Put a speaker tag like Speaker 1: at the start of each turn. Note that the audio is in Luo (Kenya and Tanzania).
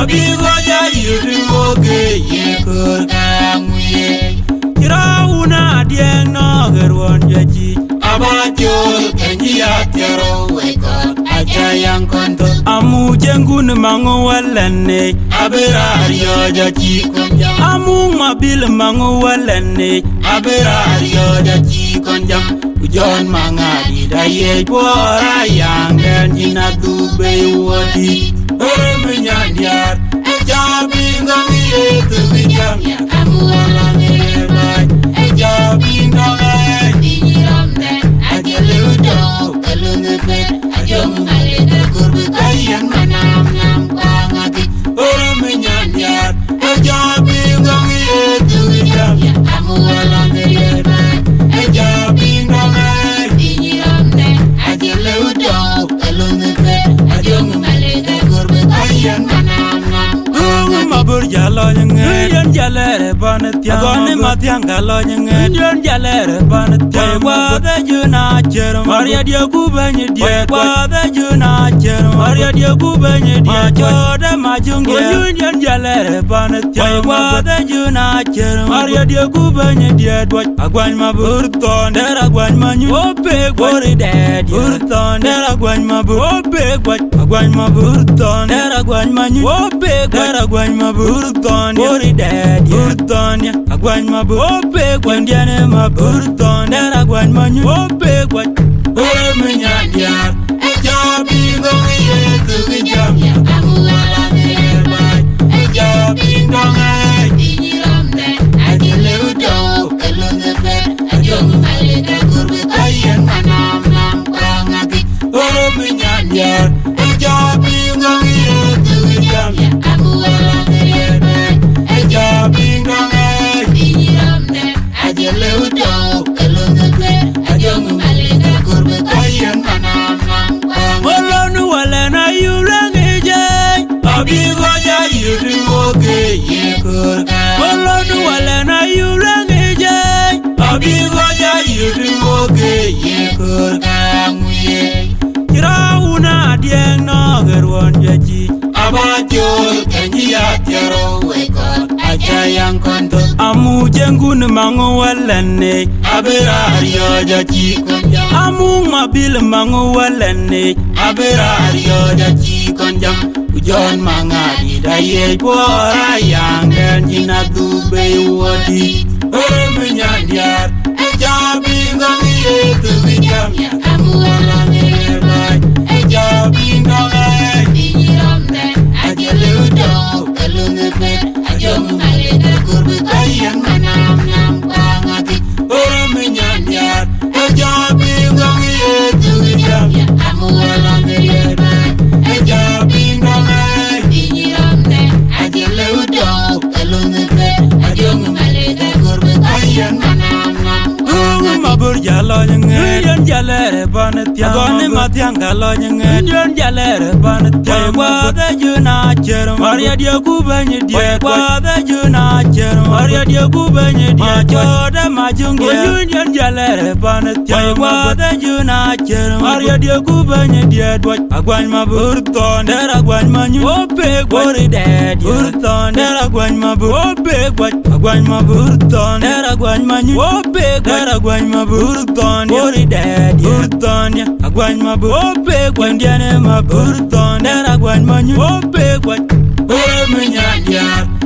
Speaker 1: Abigo ja yuri woge ye kur kamuye. Kirauna dieng no gerwon jaji. Abajol kenji atero wekot aja yang konto. Amu jengun mangu walane aberario jaji konjam. Amu mabil mangu walane aberario jaji konjam. Ujon mangadi daye pora yang dan jinak dube wadi. Menyandiar ejabi ngangi itu bidam ya kamu orang ngelai ejabi ngangi dinyiram deh aja ludo kalau ngepet aja mengalir kurbi kayan manam nam pangati orang menyandiar ejabi ngangi itu bidam ya kamu orang ngelai ejabi ngangi dinyiram deh aja ludo kalau ngepet aja mengalir Ayan manam mabur jalo nyengen yon jalere panetia gone matiang galo nyengen yon jalere panetia wa da juna cher maria dia ku banyi dia wa da juna cher maria dia ku banyi dia joda majung yon jalere panetia wa da juna cher maria dia ku banyi dia dwa agwan mabur ton dera agwan manyu ope gori dad burton dera agwan mabur ope agwan mabur ton dera agwan manyu ope dera agwan Burton, Bori Dad, Burton, Agwan Mabope, Gwandiana Maburton, and Agwan Manu, Ope, what? Menyandiar, a job being going to the jam, Amuala, a job being gone, I can live down, a little bit, a young Malika Kurbitai and Manam, Pangati, Menyandiar, a job being going to the jam, Amuala. Jabing ngai dinyiram deh aja leudo kalau ngepet aja mengalir kurbe kayan manam Molonu walena yulang ejay abigo ja yuri woge ye kurga Molonu walena yulang ejay abigo ja yuri woge ye kurga muye Kirauna dieng no gerwon jaji abajol kenji atero wekot aja yang konto amu jengun mangu walane aberario jaji konjam amu mabil mangu walane aberario jaji konjam ujon mangadi daye pora yang dan jinak dube wadi menyandiar ejabi ngangi itu bidam ya kamu orang ngelai ejabi ngangi dinyiram deh aja ludo kalau ngepet aja mengalir kurbi kayan manam nam pangati orang menyandiar ejabi ngangi itu bidam ya kamu orang ngelai ejabi ngangi dinyiram deh aja ludo kalau ngepet aja mengalir kurbi kayan manam nam mabur jalo nyengen yon jalere panetia gone matiang galo nyengen yon jalere panetia wa da juna cher maria dia ku banyi dia wa da juna cher maria dia ku banyi dia joda majung yon jalere panetia wa da juna cher maria dia ku banyi dia dwa agwan mabur ton dera agwan manyu ope gori dad burton dera agwan mabur ope agwan mabur ton dera agwan manyu ope dera agwan Burton, Bori Dad, Burton, Agwan Mabope, Gwandiana Maburton, and Agwan Manu, Ope, what? Menyandiar.